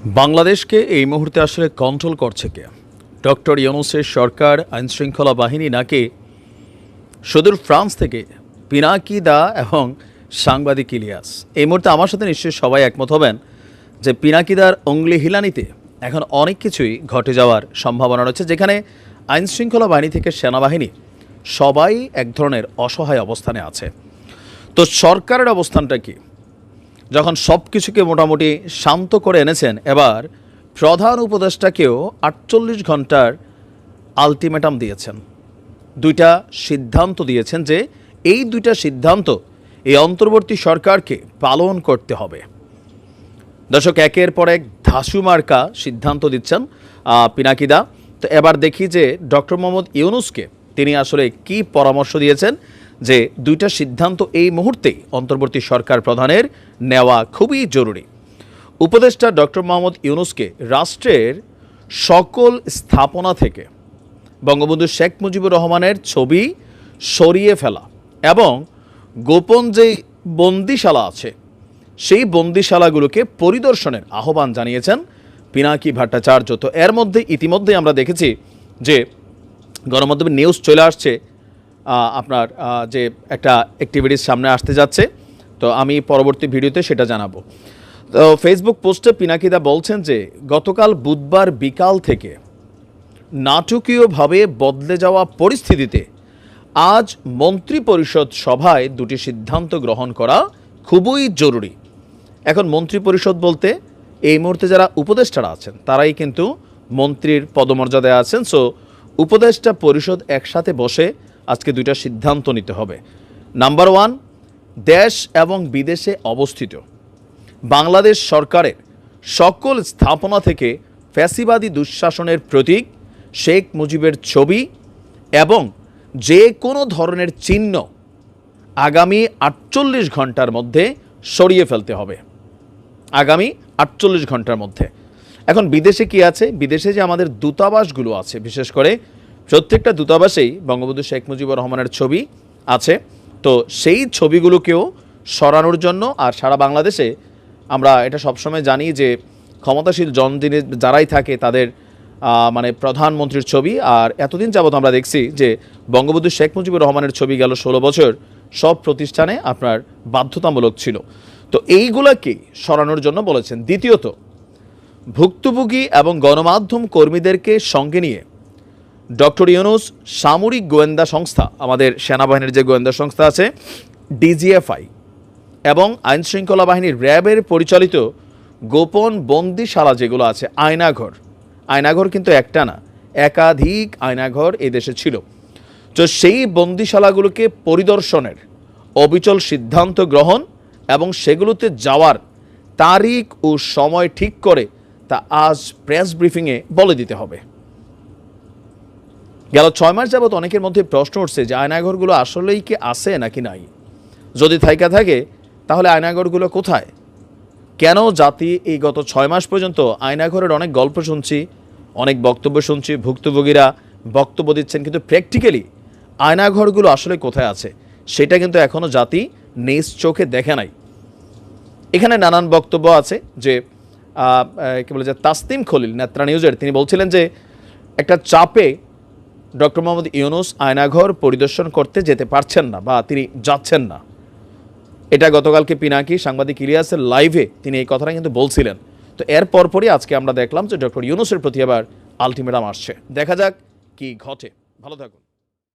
বাংলাদেশকে এই মুহূর্তে আসলে কন্ট্রোল করছে কে? ডক্টর ইউনূসের সরকার, আইনশৃঙ্খলা বাহিনী, নাকি সুদূর ফ্রান্স থেকে পিনাকি দা এবং সাংবাদিক ইলিয়াস? এই মুহূর্তে আমার সাথে নিশ্চয়ই সবাই একমত হবেন যে পিনাকিদার অঙ্গুলি হিলানিতে এখন অনেক কিছুই ঘটে যাওয়ার সম্ভাবনা রয়েছে, যেখানে আইনশৃঙ্খলা বাহিনী থেকে সেনাবাহিনী সবাই এক ধরনের অসহায় অবস্থানে আছে। তো সরকারের অবস্থানটা কি? যখন সব কিছুকে মোটামুটি শান্ত করে এনেছেন, এবার প্রধান উপদেষ্টাকেও 48 ঘন্টার আলটিমেটাম দিয়েছেন। দুইটা সিদ্ধান্ত দিয়েছেন যে এই দুইটা সিদ্ধান্ত এই অন্তর্বর্তী সরকারকে পালন করতে হবে। দর্শক, একের পর এক ধাসু মার্কা সিদ্ধান্ত দিচ্ছেন পিনাকিদা। তো এবার দেখি যে ডক্টর মোহাম্মদ ইউনূসকে তিনি আসলে কি পরামর্শ দিয়েছেন, যে দুইটা সিদ্ধান্ত এই মুহূর্তেই অন্তর্বর্তী সরকার প্রধানের নেওয়া খুবই জরুরি। উপদেষ্টা ডক্টর মোহাম্মদ ইউনূসকে রাষ্ট্রের সকল স্থাপনা থেকে বঙ্গবন্ধু শেখ মুজিবুর রহমানের ছবি সরিয়ে ফেলা এবং গোপন যে বন্দিশালা আছে সেই বন্দিশালাগুলোকে পরিদর্শনের আহ্বান জানিয়েছেন পিনাকি ভট্টাচার্য। তো এর মধ্যে ইতিমধ্যে আমরা দেখেছি যে গণমাধ্যমে নিউজ চলে আসছে, আপনার যে একটা অ্যাক্টিভিটিস সামনে আসতে যাচ্ছে। তো আমি পরবর্তী ভিডিওতে সেটা জানাবো। তো ফেসবুক পোস্টে পিনাকিদা বলছেন যে গতকাল বুধবার বিকাল থেকে নাটকীয়ভাবে বদলে যাওয়া পরিস্থিতিতে আজ মন্ত্রিপরিষদ সভায় দুটি সিদ্ধান্ত গ্রহণ করা খুবই জরুরি। এখন মন্ত্রিপরিষদ বলতে এই মুহূর্তে যারা উপদেষ্টারা আছেন তারাই কিন্তু মন্ত্রীর পদমর্যাদায় আছেন। সো উপদেষ্টা পরিষদ একসাথে বসে আজকে দুইটা সিদ্ধান্ত নিতে হবে। নাম্বার 1, দেশ এবং বিদেশে অবস্থিত বাংলাদেশ সরকারের সকল স্থাপনা থেকে ফ্যাসিবাদী দুঃশাসনের প্রতীক শেখ মুজিবের ছবি এবং যে কোনো ধরনের চিহ্ন আগামী 48 ঘন্টার মধ্যে সরিয়ে ফেলতে হবে। আগামী 48 ঘন্টার মধ্যে। এখন বিদেশে কি আছে? বিদেশে যে আমাদের দূতাবাসগুলো আছে, বিশেষ করে প্রত্যেকটা দূতাবাসেই বঙ্গবন্ধু শেখ মুজিবুর রহমানের ছবি আছে। তো সেই ছবিগুলোকেও সরানোর জন্য, আর সারা বাংলাদেশে আমরা এটা সবসময় জানি যে ক্ষমতাশীল জনদিনে যারাই থাকে তাদের মানে প্রধানমন্ত্রীর ছবি, আর এতদিন যাবৎ আমরা দেখছি যে বঙ্গবন্ধু শেখ মুজিবুর রহমানের ছবি গেল 16 বছর সব প্রতিষ্ঠানে আপনার বাধ্যতামূলক ছিল। তো এইগুলাকে সরানোর জন্য বলেছেন। দ্বিতীয়ত, ভুক্তভোগী এবং গণমাধ্যম কর্মীদেরকে সঙ্গে নিয়ে ডক্টর ইউনূস সামরিক গোয়েন্দা সংস্থা, আমাদের সেনাবাহিনীর যে গোয়েন্দা সংস্থা আছে ডিজিএফআই, এবং আইনশৃঙ্খলা বাহিনীর র্যাবের পরিচালিত গোপন বন্দিশালা যেগুলো আছে, আয়নাঘর কিন্তু একটা না, একাধিক আয়নাঘর এই দেশে ছিল। তো সেই বন্দিশালাগুলোকে পরিদর্শনের অবিচল সিদ্ধান্ত গ্রহণ এবং সেগুলোতে যাওয়ার তারিখ ও সময় ঠিক করে তা আজ প্রেস ব্রিফিংয়ে বলে দিতে হবে। গেল 6 মাস যাবৎ অনেকের মধ্যে প্রশ্ন উঠছে যে আয়নাঘরগুলো আসলেই কি আছে নাকি নাই। যদি থাকে তাহলে আয়নাঘরগুলো কোথায়? কেন জাতি এই গত 6 মাস পর্যন্ত আয়নাঘরের অনেক গল্প শুনছি, অনেক বক্তব্য শুনছি, ভুক্তভোগীরা বক্তব্য দিচ্ছেন, কিন্তু প্র্যাকটিক্যালি আয়নাঘরগুলো আসলে কোথায় আছে সেটা কিন্তু এখনও জাতি নিজ চোখে দেখে নাই। এখানে নানান বক্তব্য আছে যে কি বলে যে তাসনিম খলিল নেত্রা নিউজের, তিনি বলছিলেন যে একটা চাপে ডক্টর মোহাম্মদ ইউনূস আয়নাঘর পরিদর্শন করতে যেতে পারছেন না বা তিনি যাচ্ছেন না। এটা গতকালকে পিনাকি সাংবাদিক ইলিয়াসের লাইভে তিনি এই কথাটা কিন্তু বলছিলেন। তো এর পরপরই আজকে আমরা দেখলাম যে ডক্টর ইউনূসের প্রতি আবার আলটিমেটাম আসছে। দেখা যাক কি ঘটে। ভালো থাকুন।